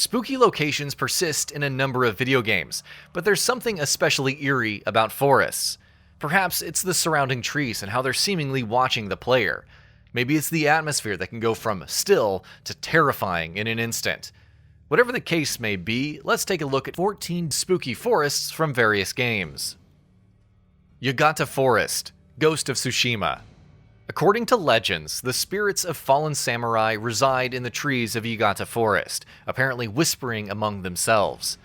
Spooky locations persist in a number of video games, but there's something especially eerie about forests. Perhaps it's the surrounding trees and how they're seemingly watching the player. Maybe it's the atmosphere that can go from still to terrifying in an instant. Whatever the case may be, let's take a look at 14 spooky forests from various games. Yagata Forest, Ghost of Tsushima. According to legends, the spirits of fallen samurai reside in the trees of Yagata Forest, apparently whispering among themselves.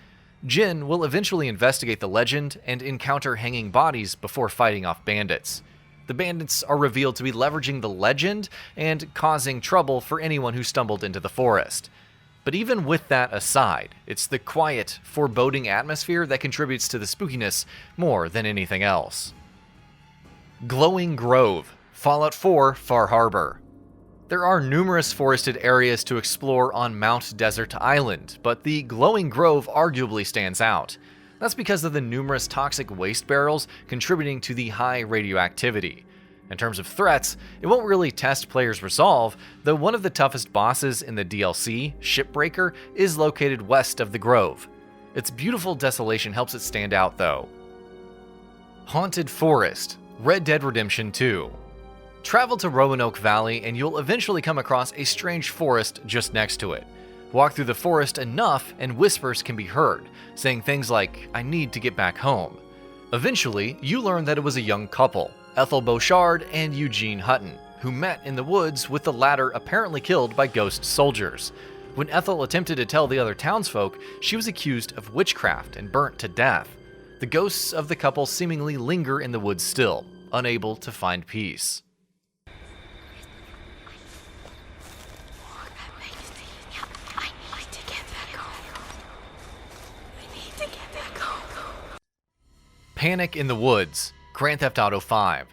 Jin will eventually investigate the legend and encounter hanging bodies before fighting off bandits. The bandits are revealed to be leveraging the legend and causing trouble for anyone who stumbled into the forest. But even with that aside, it's the quiet, foreboding atmosphere that contributes to the spookiness more than anything else. Glowing Grove, Fallout 4 Far Harbor. There are numerous forested areas to explore on Mount Desert Island, but the Glowing Grove arguably stands out. That's because of the numerous toxic waste barrels contributing to the high radioactivity. In terms of threats, it won't really test players' resolve, though one of the toughest bosses in the DLC, Shipbreaker, is located west of the Grove. Its beautiful desolation helps it stand out though. Haunted Forest, Red Dead Redemption 2. Travel to Roanoke Valley and you'll eventually come across a strange forest just next to it. Walk through the forest enough and whispers can be heard, saying things like, "I need to get back home." Eventually, you learn that it was a young couple, Ethel Beauchard and Eugene Hutton, who met in the woods with the latter apparently killed by ghost soldiers. When Ethel attempted to tell the other townsfolk, she was accused of witchcraft and burnt to death. The ghosts of the couple seemingly linger in the woods still, unable to find peace. Panic in the Woods, Grand Theft Auto 5.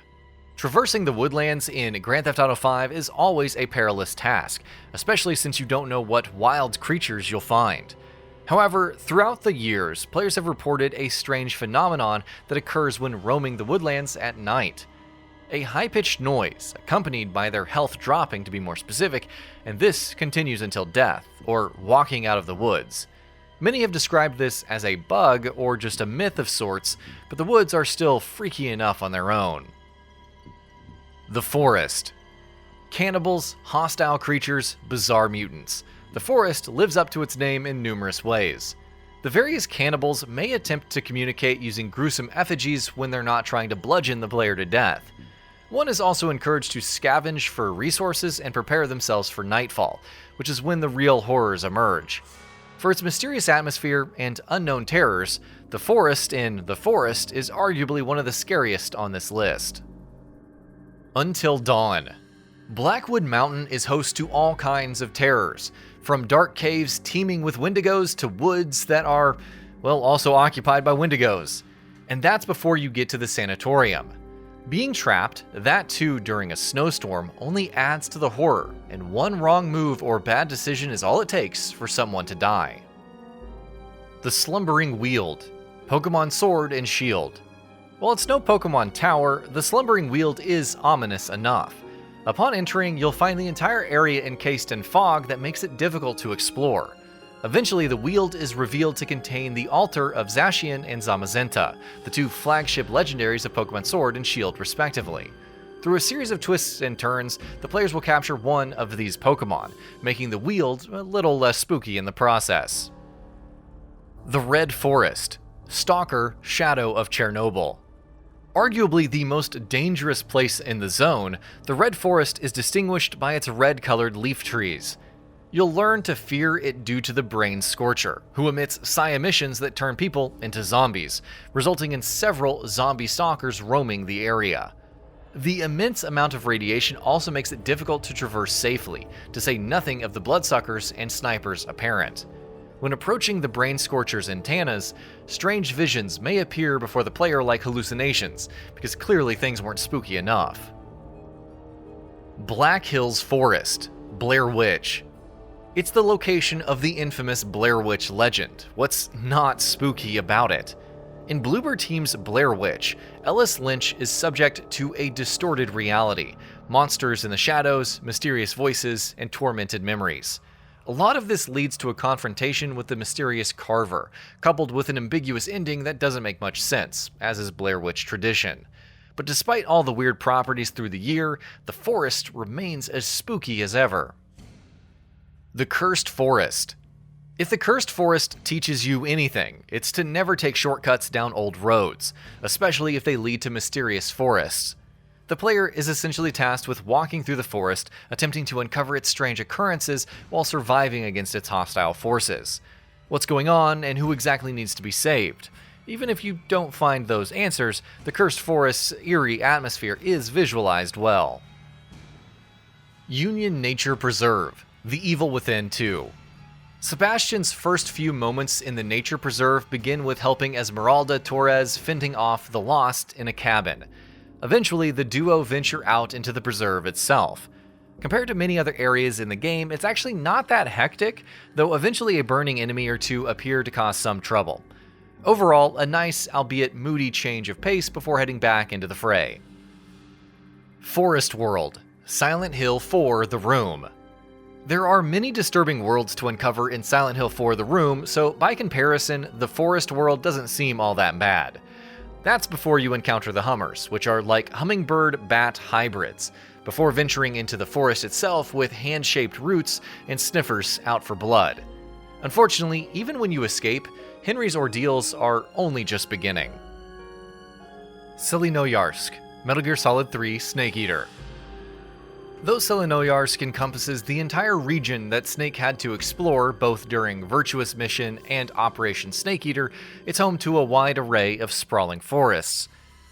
Traversing the woodlands in Grand Theft Auto 5 is always a perilous task, especially since you don't know what wild creatures you'll find. However, throughout the years, players have reported a strange phenomenon that occurs when roaming the woodlands at night. A high-pitched noise, accompanied by their health dropping to be more specific, and this continues until death, or walking out of the woods. Many have described this as a bug or just a myth of sorts, but the woods are still freaky enough on their own. The Forest. Cannibals, hostile creatures, bizarre mutants. The forest lives up to its name in numerous ways. The various cannibals may attempt to communicate using gruesome effigies when they're not trying to bludgeon the player to death. One is also encouraged to scavenge for resources and prepare themselves for nightfall, which is when the real horrors emerge. For its mysterious atmosphere and unknown terrors, the forest in The Forest is arguably one of the scariest on this list. Until Dawn. Blackwood Mountain is host to all kinds of terrors, from dark caves teeming with wendigos to woods that are, well, also occupied by wendigos. And that's before you get to the sanatorium. Being trapped, that too during a snowstorm, only adds to the horror, and one wrong move or bad decision is all it takes for someone to die. The Slumbering Weald, Pokémon Sword and Shield. While it's no Pokémon Tower, the Slumbering Weald is ominous enough. Upon entering, you'll find the entire area encased in fog that makes it difficult to explore. Eventually, the Weald is revealed to contain the altar of Zacian and Zamazenta, the two flagship legendaries of Pokémon Sword and Shield respectively. Through a series of twists and turns, the players will capture one of these Pokémon, making the Weald a little less spooky in the process. The Red Forest, S.T.A.L.K.E.R, Shadow of Chernobyl. Arguably the most dangerous place in the zone, the Red Forest is distinguished by its red-colored leaf trees. You'll learn to fear it due to the Brain Scorcher, who emits psi emissions that turn people into zombies, resulting in several zombie stalkers roaming the area. The immense amount of radiation also makes it difficult to traverse safely, to say nothing of the bloodsuckers and snipers apparent. When approaching the Brain Scorcher's antennas, strange visions may appear before the player like hallucinations, because clearly things weren't spooky enough. Black Hills Forest, Blair Witch. It's the location of the infamous Blair Witch legend. What's not spooky about it? In Bloober Team's Blair Witch, Ellis Lynch is subject to a distorted reality, monsters in the shadows, mysterious voices, and tormented memories. A lot of this leads to a confrontation with the mysterious Carver, coupled with an ambiguous ending that doesn't make much sense, as is Blair Witch tradition. But despite all the weird properties through the year, the forest remains as spooky as ever. The Cursed Forest. If the Cursed Forest teaches you anything, it's to never take shortcuts down old roads, especially if they lead to mysterious forests. The player is essentially tasked with walking through the forest, attempting to uncover its strange occurrences while surviving against its hostile forces. What's going on and who exactly needs to be saved? Even if you don't find those answers, the Cursed Forest's eerie atmosphere is visualized well. Union Nature Preserve. The Evil Within 2. Sebastian's first few moments in the Nature Preserve begin with helping Esmeralda Torres fending off the Lost in a cabin. Eventually, the duo venture out into the preserve itself. Compared to many other areas in the game, it's actually not that hectic, though eventually a burning enemy or two appear to cause some trouble. Overall, a nice, albeit moody change of pace before heading back into the fray. Forest World. Silent Hill 4: The Room. There are many disturbing worlds to uncover in Silent Hill 4: The Room, so by comparison, the Forest World doesn't seem all that bad. That's before you encounter the Hummers, which are like hummingbird-bat hybrids, before venturing into the forest itself with hand-shaped roots and sniffers out for blood. Unfortunately, even when you escape, Henry's ordeals are only just beginning. TSELINOYARSK, Metal Gear Solid 3 Snake-Eater. Though TSELINOYARSK encompasses the entire region that Snake had to explore both during Virtuous Mission and Operation Snake-Eater, it's home to a wide array of sprawling forests.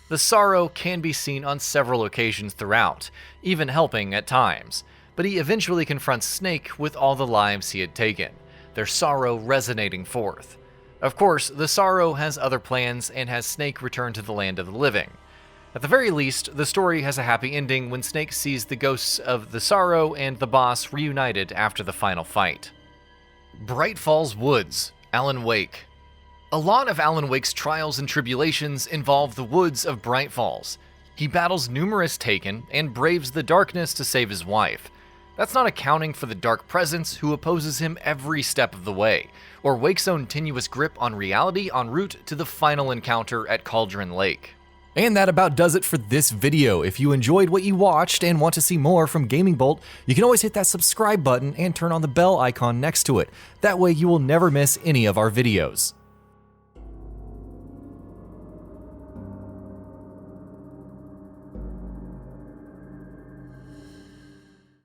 The sorrow can be seen on several occasions throughout, even helping at times, but he eventually confronts Snake with all the lives he had taken, their sorrow resonating forth. Of course, the sorrow has other plans and has Snake return to the land of the living. At the very least, the story has a happy ending when Snake sees the ghosts of the Sorrow and the boss reunited after the final fight. Bright Falls Woods, Alan Wake. A lot of Alan Wake's trials and tribulations involve the woods of Bright Falls. He battles numerous Taken and braves the darkness to save his wife. That's not accounting for the Dark Presence who opposes him every step of the way, or Wake's own tenuous grip on reality en route to the final encounter at Cauldron Lake. And that about does it for this video. If you enjoyed what you watched and want to see more from Gaming Bolt, you can always hit that subscribe button and turn on the bell icon next to it. That way you will never miss any of our videos.